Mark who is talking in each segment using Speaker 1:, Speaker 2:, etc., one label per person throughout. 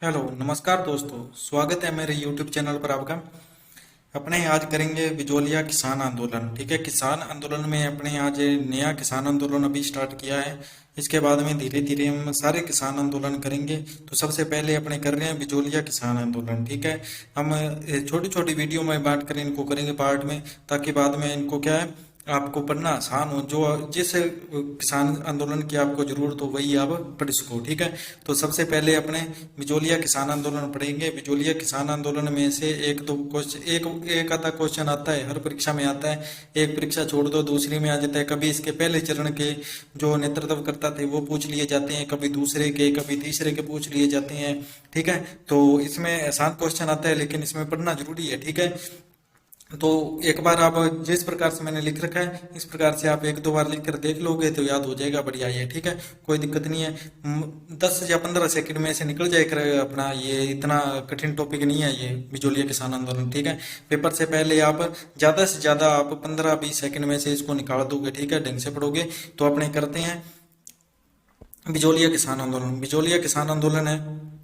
Speaker 1: Hello नमस्कार दोस्तों, स्वागत है मेरे YouTube चैनल पर आपका। अपने आज करेंगे बिजोलिया किसान आंदोलन। ठीक है, किसान आंदोलन में अपने आज नया किसान आंदोलन अभी स्टार्ट किया है। इसके बाद में धीरे धीरे हम सारे किसान आंदोलन करेंगे। तो सबसे पहले अपने कर रहे हैं बिजोलिया किसान आंदोलन। ठीक है, हम छोटी छोटी वीडियो में बांट कर इनको करेंगे पार्ट में, ताकि बाद में इनको क्या है आपको पढ़ना आसान हो। जो जिस किसान आंदोलन की आपको जरूरत हो वही आप पढ़ सको। ठीक है, तो सबसे पहले अपने बिजोलिया किसान आंदोलन पढ़ेंगे। बिजोलिया किसान आंदोलन में से एक दो क्वेश्चन, एक एक आधा क्वेश्चन आता है, हर परीक्षा में आता है। एक परीक्षा छोड़ दो दूसरी में आ जाता है। कभी इसके पहले चरण के जो नेतृत्व करता थे वो पूछ लिए जाते हैं, कभी दूसरे के, कभी तीसरे के पूछ लिए जाते हैं। ठीक है, तो इसमें आसान क्वेश्चन आता है लेकिन इसमें पढ़ना जरूरी है। ठीक है, तो एक बार आप जिस प्रकार से मैंने लिख रखा है इस प्रकार से आप एक दो बार लिख कर देख लोगे तो याद हो जाएगा। बढ़िया है। ठीक है, कोई दिक्कत नहीं है। 10 या 15 सेकंड में से निकल जाएगा अपना। ये इतना कठिन टॉपिक नहीं है ये बिजोलिया किसान आंदोलन। ठीक है, पेपर से पहले आप ज्यादा से ज्यादा आप 15-20 सेकंड में से इसको निकाल दोगे। ठीक है, ढंग से पढ़ोगे तो अपने करते हैं बिजोलिया किसान आंदोलन। बिजोलिया किसान आंदोलन है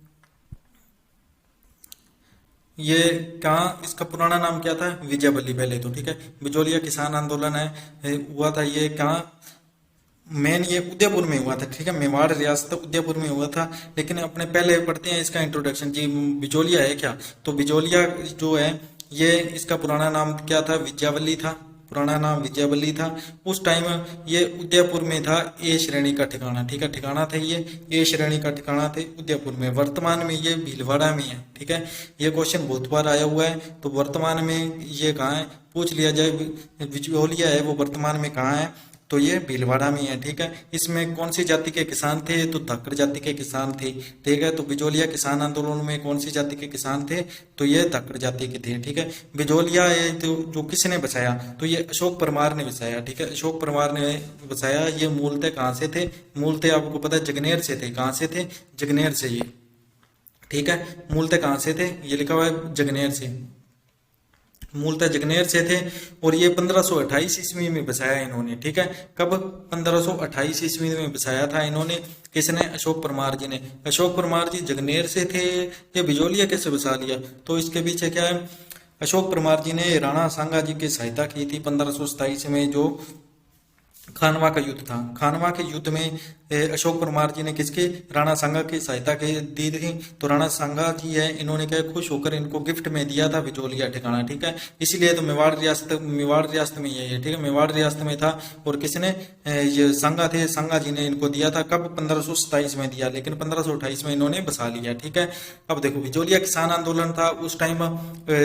Speaker 1: ये, कहाँ इसका पुराना नाम क्या था? विजय वल्ली पहले तो। ठीक है, बिजोलिया किसान आंदोलन है हुआ था ये कहाँ? मेन ये उदयपुर में हुआ था। ठीक है, मेवाड़ रियासत उदयपुर में हुआ था। लेकिन अपने पहले पढ़ते हैं इसका इंट्रोडक्शन जी। बिजोलिया है क्या? तो बिजोलिया जो है ये, इसका पुराना नाम क्या था? विजयावल्ली था। पुराना नाम विजयावल्ली था। उस टाइम ये उदयपुर में था, ए श्रेणी का ठिकाना। ठीक है, ठिकाना था ये ए श्रेणी का ठिकाना थे उदयपुर में। वर्तमान में ये भीलवाड़ा में है। ठीक है, ये क्वेश्चन बहुत बार आया हुआ है। तो वर्तमान में ये कहाँ है पूछ लिया जाए, बिजोलिया है वो वर्तमान में कहाँ है? तो ये भीलवाड़ा में है। ठीक है, इसमें कौन सी जाति के किसान थे? तो धाकड़ जाति के किसान थे। ठीक है, तो बिजोलिया किसान आंदोलन में कौन सी जाति के किसान थे? तो ये धाकड़ जाति के थे। ठीक है, बिजोलिया ये तो जो किसने बसाया? तो ये अशोक परमार ने बसाया। ठीक है, अशोक परमार ने बसाया। ये मूलतः कहाँ से थे? मूलतः आपको पता है जगनेर से थे। कहाँ से थे? जगनेर से ये। ठीक है, मूलतः कहाँ से थे? ये लिखा हुआ है जगनेर से। मूलतः जगनेर से थे। और ये 1528 ईस्वी में बसाया इन्होंने। ठीक है, कब? 1528 ईस्वी में बसाया था इन्होंने। किसने? अशोक परमार जी ने। अशोक परमार जी जगनेर से थे। ये बिजोलिया कैसे बसा लिया? तो इसके पीछे क्या है? अशोक परमार जी ने राणा सांगा जी की सहायता की थी 1527 में। जो खानवा का युद्ध था, खानवा के युद्ध में अशोक परमार जी ने किसके? राणा सांगा की सहायता की दी थी। तो राणा सांगा जी है, इन्होंने क्या खुश होकर इनको गिफ्ट में दिया था बिजोलिया ठिकाना। ठीक है, इसीलिए तो मेवाड़ रियासत में ये है। ठीक है, मेवाड़ रियासत में था। और किसने? ये सांगा थे, सांगा जी ने इनको दिया था। कब? 1527 में दिया, लेकिन 1528 में इन्होंने बसा लिया। ठीक है, अब देखो बिजोलिया किसान आंदोलन था उस टाइम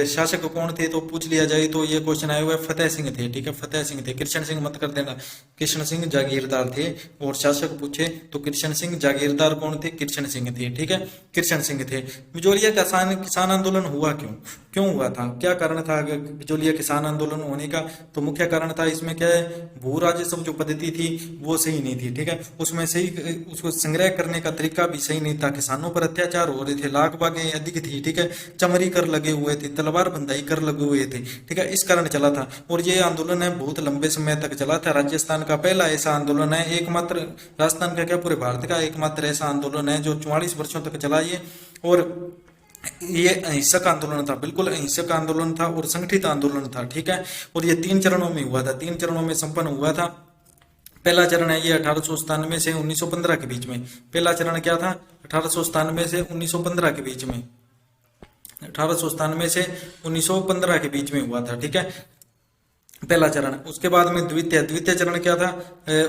Speaker 1: शासक कौन थे? तो पूछ लिया जाए तो ये क्वेश्चन आया हुआ है, फतेह सिंह थे। ठीक है, फतेह सिंह थे, कृष्ण सिंह मत कर देना। कृष्ण सिंह जागीरदार थे। और शासक पूछे तो कृष्ण सिंह। जागीरदार कौन थे? कृष्ण सिंह थे। ठीक है, कृष्ण सिंह थे। बिजोलिया किसान किसान आंदोलन हुआ क्यों? क्यों हुआ था? क्या कारण था बिजोलिया किसान आंदोलन होने का? तो मुख्य कारण था इसमें क्या है, भू राजस्व जो पद्धति थी वो सही नहीं थी। ठीक है, उसमें सही उसको संग्रह करने का तरीका भी सही नहीं था। किसानों पर अत्याचार हो रहे थे, लाग बागें अधिक थी। ठीक है, चमड़ी कर लगे हुए थे, तलवार बंदाई कर लगे हुए थे। ठीक है, इस कारण चला था। और ये आंदोलन है बहुत लंबे समय तक चला था। राजस्थान का पहला ऐसा आंदोलन है, एकमात्र राजस्थान का क्या पूरे भारत का एकमात्र ऐसा आंदोलन है जो 44 वर्षों तक चला ये। और ये अहिंसक आंदोलन था, बिल्कुल अहिंसक आंदोलन था और संगठित आंदोलन था। ठीक है, और ये 3 चरणों में हुआ था, 3 चरणों में संपन्न हुआ था। पहला चरण है ये 1897 से 1915 के बीच में। पहला चरण क्या था? 1897 से 1915 के बीच में। 1897 से 1915 के बीच में हुआ था। ठीक है, पहला चरण। उसके बाद में द्वितीय द्वितीय चरण क्या था?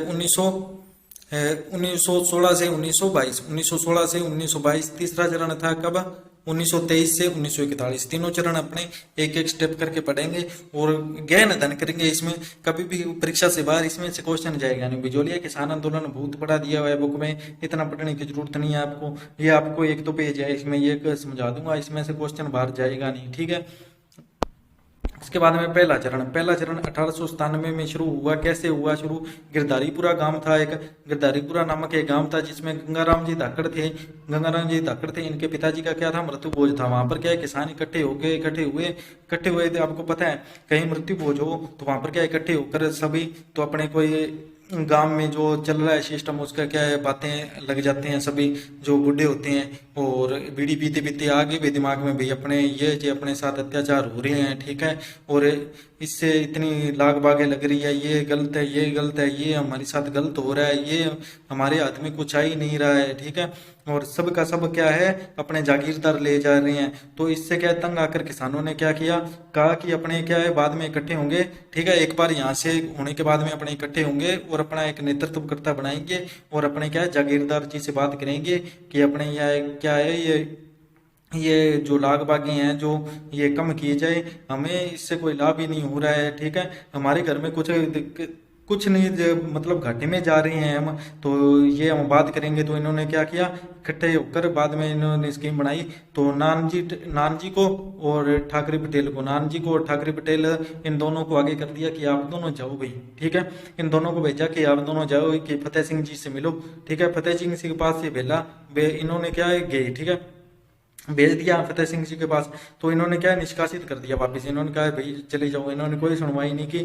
Speaker 1: 1916 से 1922, 1916 से 1922। तीसरा चरण था कब? 1923 से 1941। तीनों चरण अपने एक एक स्टेप करके पढ़ेंगे और गहन अध्ययन करेंगे। इसमें कभी भी परीक्षा से बाहर इसमें से क्वेश्चन जाएगा नहीं। बिजोलिया किसान आंदोलन बहुत बड़ा दिया हुआ है बुक में, इतना पढ़ने की जरूरत नहीं है आपको। ये आपको एक तो पेज है, इसमें ये समझा दूंगा, इसमें से क्वेश्चन बाहर जाएगा नहीं। ठीक है, इसके बाद में पहला चरण। पहला चरण 1897 में शुरू हुआ। कैसे हुआ शुरू? गिरधारीपुरा गांव था एक, गिरधारीपुरा नामक एक गांव था जिसमें गंगाराम जी धाकड़ थे। गंगाराम जी धाकड़ थे, इनके पिताजी का क्या था? मृत्यु भोज था। वहां पर क्या है, किसान इकट्ठे हुए थे। आपको पता है कहीं मृत्यु भोज हो तो वहां पर क्या इकट्ठे होकर सभी तो अपने कोई गांव में जो चल रहा है सिस्टम उसका क्या है बातें लग जाते हैं। सभी जो बूढ़े होते हैं और बीड़ी पीते पीते आगे भी दिमाग में भी अपने ये जो अपने साथ अत्याचार हो रहे हैं, ठीक है, और इससे इतनी लाग बागे लग रही है, ये गलत है, ये गलत है, ये हमारे साथ गलत हो रहा है, ये हमारे हाथ में कुछ आ ही नहीं रहा है, ठीक है, और सब का सब क्या है अपने जागीरदार ले जा रहे हैं। तो इससे क्या है, तंग आकर किसानों ने क्या किया, कहा कि अपने क्या है बाद में इकट्ठे होंगे, ठीक है, एक बार यहाँ से होने के बाद में अपने इकट्ठे होंगे और अपना एक नेतृत्वकर्ता बनाएंगे और अपने क्या है जागीरदार जी से बात करेंगे कि अपने यहाँ क्या है ये जो लाग बागी हैं जो ये कम किए जाए, हमें इससे कोई लाभ ही नहीं हो रहा है, ठीक है, हमारे घर में कुछ नहीं मतलब घाटे में जा रहे हैं हम, तो ये हम बात करेंगे। तो इन्होंने क्या किया, इकट्ठे होकर बाद में इन्होंने स्कीम बनाई। तो नान जी को और ठाकरे पटेल को, नान जी को और ठाकरे पटेल, इन दोनों को आगे कर दिया कि आप दोनों जाओ भाई, ठीक है, इन दोनों को भेजा कि आप दोनों जाओ कि फतेह सिंह जी से मिलो, ठीक है, फतेह सिंह जी के पास से भेजा, इन्होंने क्या है गए, ठीक है, भेज दिया फतेह सिंह जी के पास। तो इन्होंने क्या है निष्कासित कर दिया वापिस, इन्होंने कहा भाई चले जाओ, इन्होंने कोई सुनवाई नहीं की।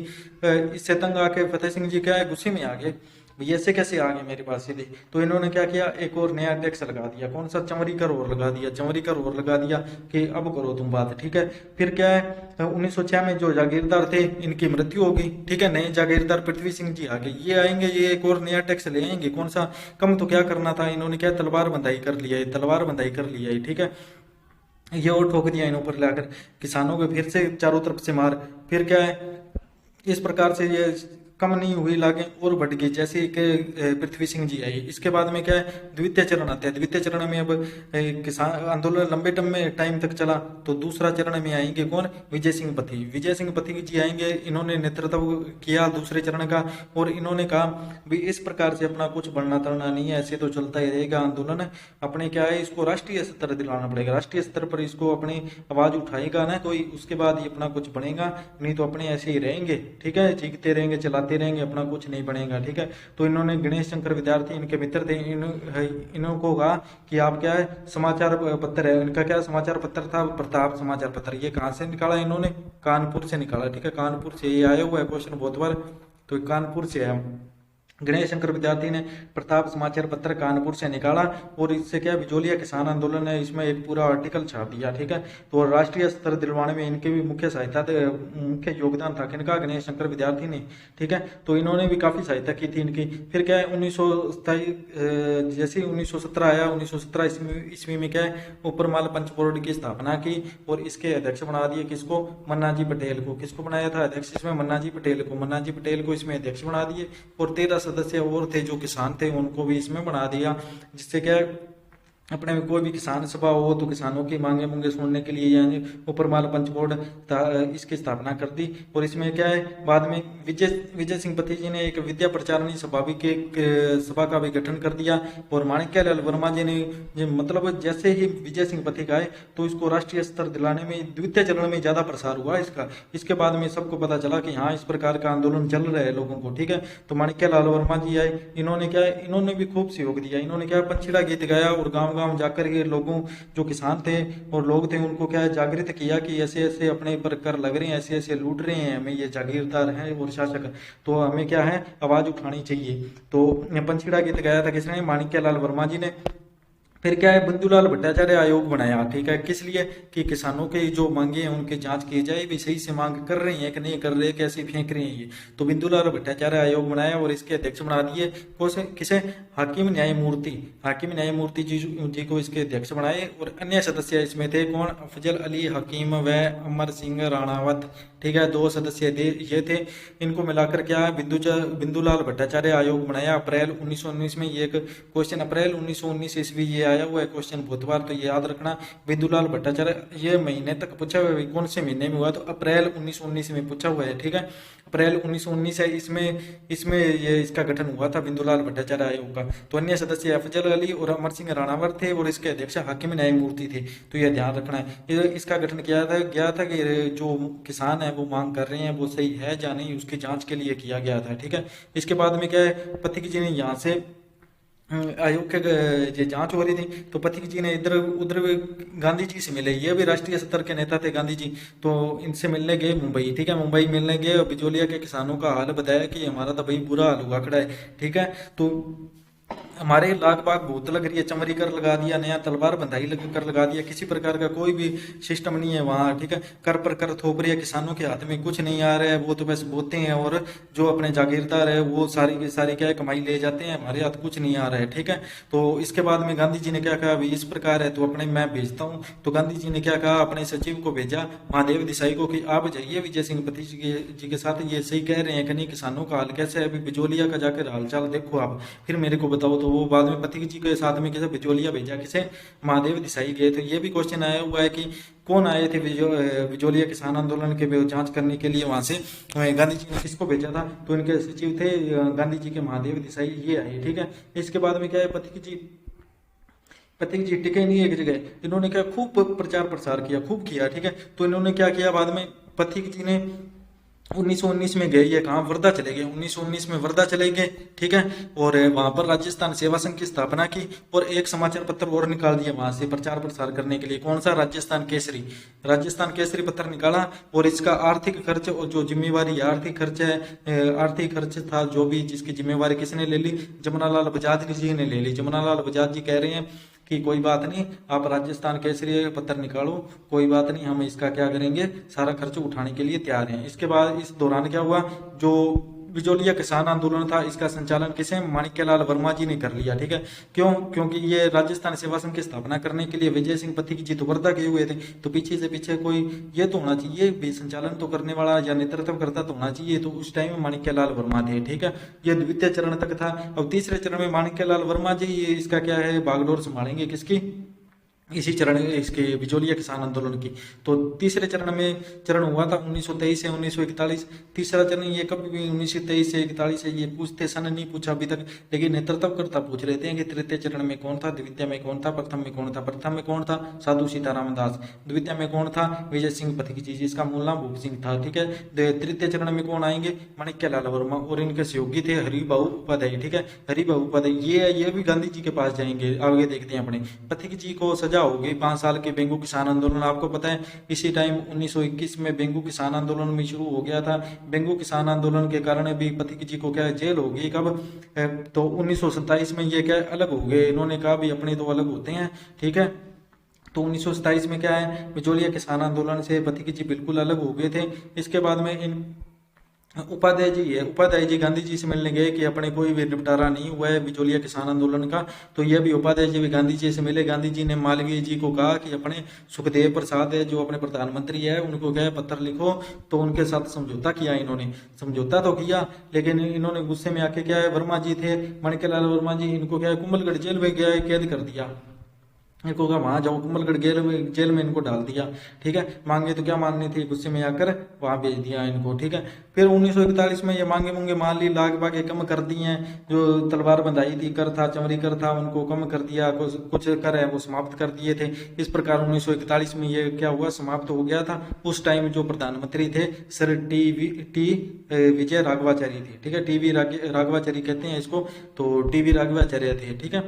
Speaker 1: इससे तंग आके फतेह सिंह जी क्या है गुस्से में आ गए, भाई ऐसे कैसे आ गए मेरे पास सीधे। तो इन्होंने क्या किया, एक और नया टैक्स लगा दिया, कौन सा, चमड़ी कर और लगा दिया, चमड़ी कर और लगा दिया कि अब करो तुम बात, ठीक है। फिर क्या है 1906 में जो जागीरदार थे इनकी मृत्यु हो गई, ठीक है, नए जागीरदार पृथ्वी सिंह जी आ गए, ये आएंगे, ये एक और नया टैक्स ले आएंगे, कौन सा, कम तो क्या करना था, इन्होंने क्या तलवार बंधाई कर लिया है, तलवार बंधाई कर लिया है, ठीक है, ये और ठोक दिया इन ऊपर लाकर किसानों को, फिर से चारों तरफ से मार। फिर क्या है इस प्रकार से ये कम नहीं हुई लागें और बढ़ गई, जैसे कि पृथ्वी सिंह जी आई। इसके बाद में क्या है द्वितीय चरण आता है, द्वितीय चरण में अब किसान आंदोलन लंबे टाइम तक चला। तो दूसरा चरण में आएंगे कौन, विजय सिंह पथी, विजय सिंह पथी जी आएंगे, इन्होंने नेतृत्व किया दूसरे चरण का, और इन्होंने कहा भी इस प्रकार से अपना कुछ बढ़ना तड़ना नहीं है, ऐसे तो चलता ही रहेगा आंदोलन, अपने क्या है इसको राष्ट्रीय स्तर दिलाना पड़ेगा, राष्ट्रीय स्तर पर इसको अपनी आवाज उठाएगा ना कोई, उसके बाद ही अपना कुछ बनेगा, नहीं तो अपने ऐसे ही रहेंगे, ठीक है, चीखते रहेंगे चलाते रहेंगे, अपना कुछ नहीं बनेगा, ठीक है। तो इन्होंने गणेश शंकर विद्यार्थी इनके मित्र थे, इनको कहा कि आप क्या है समाचार पत्र है, इनका क्या समाचार पत्र था, प्रताप समाचार पत्र, ये कहाँ से निकाला इन्होंने, कानपुर से निकाला, ठीक है, कानपुर से ये आया हुआ है क्वेश्चन बहुत बार, तो कानपुर से है। गणेश शंकर विद्यार्थी ने प्रताप समाचार पत्र कानपुर से निकाला, और इससे क्या बिजोलिया किसान आंदोलन है इसमें एक पूरा आर्टिकल छाप दिया, ठीक है। तो राष्ट्रीय स्तर दिलवाने में इनके भी मुख्य सहायता मुख्य योगदान था किनका, गणेश शंकर विद्यार्थी ने, ठीक है। तो इन्होंने भी काफी सहायता की थी इनकी। फिर क्या है 1927 जैसे 1917 आया, 1917 ईस्वी में क्या है ऊपरमाल पंच बोर्ड की स्थापना की, और इसके अध्यक्ष बना दिए किसको, मन्ना जी पटेल को। किसको बनाया था अध्यक्ष इसमें, मन्ना जी पटेल को, मन्ना जी पटेल को इसमें अध्यक्ष बना दिए, और 13 सदस्य और थे जो किसान थे उनको भी इसमें बना दिया, जिससे क्या अपने में कोई भी किसान सभा हो तो किसानों की मांगे मुंगे सुनने के लिए यानी ऊपरमाल पंच बोर्ड इसकी स्थापना कर दी। और इसमें क्या है बाद में विजय सिंह पति जी ने एक विद्या प्रचारणी सभा भी के सभा का भी गठन कर दिया, और माणिक्यलाल वर्मा जी ने मतलब जैसे ही विजय सिंह पति का आए तो इसको राष्ट्रीय स्तर दिलाने में द्वितीय चरण में ज्यादा प्रसार हुआ इसका। इसके बाद में सबको पता चला कि हाँ इस प्रकार का आंदोलन चल रहा है लोगों को, ठीक है। तो माणिक्यलाल वर्मा जी आए, इन्होंने क्या है इन्होंने भी खूब सहयोग दिया, इन्होंने क्या पंछीड़ा गीत गाया और गाँव गांव जाकर के लोगों जो किसान थे और लोग थे उनको क्या है जागृत किया कि ऐसे ऐसे अपने पर कर लग रहे हैं, ऐसे ऐसे लूट रहे हैं, हमें ये जागीरदार हैं और शासक, तो हमें क्या है आवाज उठानी चाहिए। तो पंछीड़ा गीत गाया था किसने, माणिक्यलाल वर्मा जी ने। फिर क्या है बंधुलाल भट्टाचार्य आयोग बनाया, ठीक है, किस लिए कि किसानों के जो मांगे हैं उनकी जांच की जाए, भी सही से मांग कर रहे हैं कि नहीं कर रहे, कैसे फेंक रहे हैं ये। तो बिंदुलाल भट्टाचार्य आयोग बनाया और इसके अध्यक्ष बना दिए किसे, हाकिम न्यायमूर्ति जी को इसके अध्यक्ष बनाए। और अन्य सदस्य इसमें थे कौन, अफजल अली हकीम व अमर सिंह राणावत, ठीक है, 2 सदस्य ये थे। इनको मिलाकर क्या बिंदुलाल भट्टाचार्य आयोग बनाया अप्रैल 1919 में। ये एक क्वेश्चन अप्रैल 1919 ईस्वी ये आया हुआ है क्वेश्चन बहुत बार, तो ये याद रखना। बिंदुलाल भट्टाचार्य ये महीने तक पूछा हुआ है, कौन से महीने में हुआ, तो अप्रैल 1919 में पूछा हुआ है, ठीक है, अप्रैल 1919 है। इसमें ये इसका गठन हुआ था बिंदुलाल भट्टाचार्य आयोग का। तो अन्य सदस्य अफजल अली और अमर सिंह राणावत थे और इसके अध्यक्ष हाकिम न्यायमूर्ति थे। तो यह ध्यान रखना है। इसका गठन किया गया था कि जो किसान है वो मांग कर रहे हैं वो सही है या नहीं, उसकी जांच के लिए किया गया था, ठीक है। इसके बाद में क्या है पथिक जी ने यहाँ से आयोग के जांच हो रही थी, तो पथिक जी ने इधर उधर गांधी जी से मिले, ये भी राष्ट्रीय स्तर के नेता थे गांधी जी। तो इनसे मिलने गए मुंबई, ठीक है, मुंबई मिलने गए और बिजोलिया के किसानों का हाल बताया कि हमारा तो भाई बुरा हाल हुआ खड़ा है, ठीक है। तो हमारे लाख बाग भूत लग रही है, चमड़ी कर लगा दिया, नया तलवार बंधाई लग कर लगा दिया, किसी प्रकार का कोई भी सिस्टम नहीं है वहाँ, ठीक है। कर पर कर थोप रही है, किसानों के हाथ में कुछ नहीं आ रहा है, वो तो बस बोते हैं और जो अपने जागीरदार है वो सारी की सारी क्या है कमाई ले जाते हैं, हमारे हाथ कुछ नहीं आ रहा है, ठीक है। तो इसके बाद में गांधी जी ने क्या कहा, अभी इस प्रकार है तो अपने मैं भेजता हूँ। तो गांधी जी ने क्या कहा, अपने सचिव को भेजा महादेव देसाई को कि आप जाइए विजय सिंह पति जी के साथ, ये सही कह रहे हैं कि नहीं, किसानों का हाल कैसे है, अभी बिजोलिया का जाकर हालचाल देखो आप, फिर मेरे को बताओ। तो वो बाद में पति जी के साथ में किसे बिजोलिया भेजा, किसे, महादेव देसाई गए। तो ये भी क्वेश्चन आया हुआ है कि कौन आए थे बिजोलिया किसान आंदोलन के जांच करने के लिए वहां से, गांधी जी ने किसको भेजा था। तो इनके सचिव थे गांधी जी के महादेव देसाई, ये आए, ठीक है। इसके बाद में क्या है, पथिक जी टिके नहीं एक जगह, इन्होंने क्या खूब प्रचार प्रसार किया, खूब किया, ठीक है। तो इन्होंने क्या किया, बाद में पथिक जी ने 1919 में गए, ये कहाँ, वर्धा चले गए, 1919 में वर्धा चले गए, ठीक है। और वहां पर राजस्थान सेवा संघ की स्थापना की और एक समाचार पत्र और निकाल दिया वहां से प्रचार प्रसार करने के लिए, कौन सा, राजस्थान केसरी पत्र निकाला। और इसका आर्थिक खर्च और जो जिम्मेवारी आर्थिक खर्च है, आर्थिक खर्च था जो भी, जिसकी जिम्मेवारी किसने ले ली, जमुनालाल बजाज जी ने ले ली। जमुनालाल बजाज जी कह रहे हैं कि कोई बात नहीं, आप राजस्थान केसरी पत्र निकालो, कोई बात नहीं, हम इसका क्या करेंगे, सारा खर्च उठाने के लिए तैयार हैं। इसके बाद इस दौरान क्या हुआ, जो बिजोलिया किसान आंदोलन था, इसका संचालन किसे, माणिक्यलाल वर्मा जी ने कर लिया, ठीक है। क्यों, क्योंकि ये राजस्थान सेवा संघ की स्थापना करने के लिए विजय सिंह पथिक जी तो वर्धा गए हुए थे, तो पीछे से पीछे कोई ये तो होना चाहिए भी, संचालन तो करने वाला या नेतृत्व करता तो होना चाहिए। तो उस टाइम में माणिक्यलाल वर्मा थे, ठीक है। ये द्वितीय चरण तक था। अब तीसरे चरण में माणिक्यलाल वर्मा जी ये इसका क्या है, बागडोर संभालेंगे, किसकी, इसी चरण इसके बिजोलिया किसान आंदोलन की। तो तीसरे चरण में चरण हुआ था 1923 से 1941। तीसरा चरण ये कभी भी 1923 से 41 है, ये पूछते सन नहीं पूछा अभी तक, लेकिन नेतृत्वकर्ता पूछ रहे थे कि तृतीय चरण में कौन था, द्वितीय में कौन था, प्रथम में कौन था। प्रथम में कौन था, साधु सीताराम दास। द्वितीय में कौन था, विजय सिंह पथिक जी, जिसका मूल नाम भूप सिंह था, ठीक है। तृतीय चरण में कौन आएंगे, माणिक्यलाल वर्मा, और इनके सहयोगी थे हरिबाबू उपाध्याय, ठीक है। हरिबाबू उपाध्याय ये भी गांधी जी के पास जाएंगे, आगे देखते हैं अपने। पथिक जी को सजा होगी 5 साल के बेंगू किसान आंदोलन, आपको पता है इसी टाइम 1921 में बेंगू किसान आंदोलन में शुरू हो गया था। बेंगू किसान आंदोलन के कारण भी पथिक जी को क्या जेल हो गई, कब, तो 1927 में ये क्या अलग हो गए, इन्होंने कहा भी अपने तो अलग होते हैं, ठीक है। तो 1927 में क्या है, बिजोलिया किसान आंदोलन से पथिक जी बिल्कुल अलग हो गए थे। इसके बाद में इन उपाध्याय जी है, उपाध्याय जी गांधी जी से मिलने गए कि अपने कोई भी निपटारा नहीं हुआ है बिजोलिया किसान आंदोलन का। तो यह भी उपाध्याय जी भी गांधी जी से मिले। गांधी जी ने मालवीय जी को कहा कि अपने सुखदेव प्रसाद है जो अपने प्रधानमंत्री है, उनको क्या है पत्र लिखो। तो उनके साथ समझौता किया, इन्होंने समझौता तो किया, लेकिन इन्होंने गुस्से में आके क्या है, वर्मा जी थे, माणिक्यलाल वर्मा जी, इनको क्या है कुंभलगढ़ जेल में गया है, कैद कर दिया। इनको कहा वहां जाओ, कुंभलगढ़ जेल में इनको डाल दिया, ठीक है। मांगे तो क्या माननी थी, गुस्से में आकर वहां भेज दिया इनको, ठीक है। फिर 1941 में ये मांगे मुंगे मान ली, लाग बागे कम कर दी हैं। जो तलवार बंधाई थी, कर था, चमड़ी कर था, उनको कम कर दिया, कुछ कर है वो समाप्त कर दिए थे। इस प्रकार 1941 में ये क्या हुआ, समाप्त हो गया था। उस टाइम जो प्रधानमंत्री थे सर टी विजय राघवाचारी थे, ठीक है। टीवी राघवाचारी कहते हैं इसको, तो टीवी राघवाचार्य थे, ठीक है।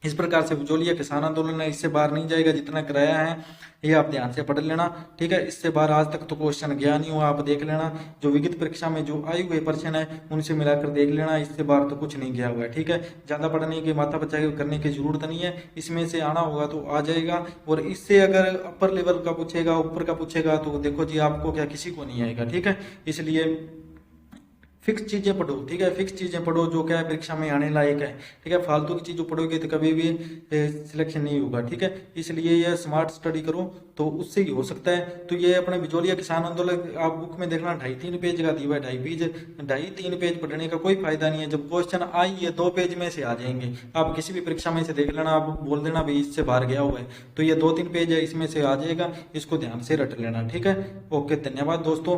Speaker 1: इस प्रकार से बिजोलिया किसान आंदोलन है, इससे बाहर नहीं जाएगा, जितना कराया है ये आप ध्यान से पढ़ लेना, ठीक है। इससे बाहर आज तक तो क्वेश्चन गया नहीं हुआ, आप देख लेना, जो विगित परीक्षा में जो आए हुए प्रश्न है उनसे मिलाकर देख लेना, इससे बाहर तो कुछ नहीं गया हुआ है, ठीक है। ज्यादा पढ़ने की माथा पच्चा करने की जरूरत नहीं है, इसमें से आना होगा तो आ जाएगा। और इससे अगर अपर लेवल का पूछेगा, ऊपर का पूछेगा, तो देखो जी आपको क्या किसी को नहीं आएगा, ठीक है। इसलिए फिक्स चीजें पढ़ो, ठीक है, फिक्स चीजें पढ़ो जो क्या है परीक्षा में आने लायक है, ठीक है। फालतू की चीजों पढ़ोगे तो कभी भी सिलेक्शन नहीं होगा, ठीक है। इसलिए यह स्मार्ट स्टडी करो तो उससे ही हो सकता है। तो ये अपने बिजोलिया किसान आंदोलन आप बुक में देखना 2.5-3 पेज का दिया है, 2.5-3 पेज पढ़ने का कोई फायदा नहीं है। जब क्वेश्चन आई ये 2 पेज में से आ जाएंगे, आप किसी भी परीक्षा में से देख लेना, आप बोल देना भाई इससे बाहर गया हुआ है, तो ये 2-3 पेज है इसमें से आ जाएगा, इसको ध्यान से रट लेना, ठीक है। ओके, धन्यवाद दोस्तों।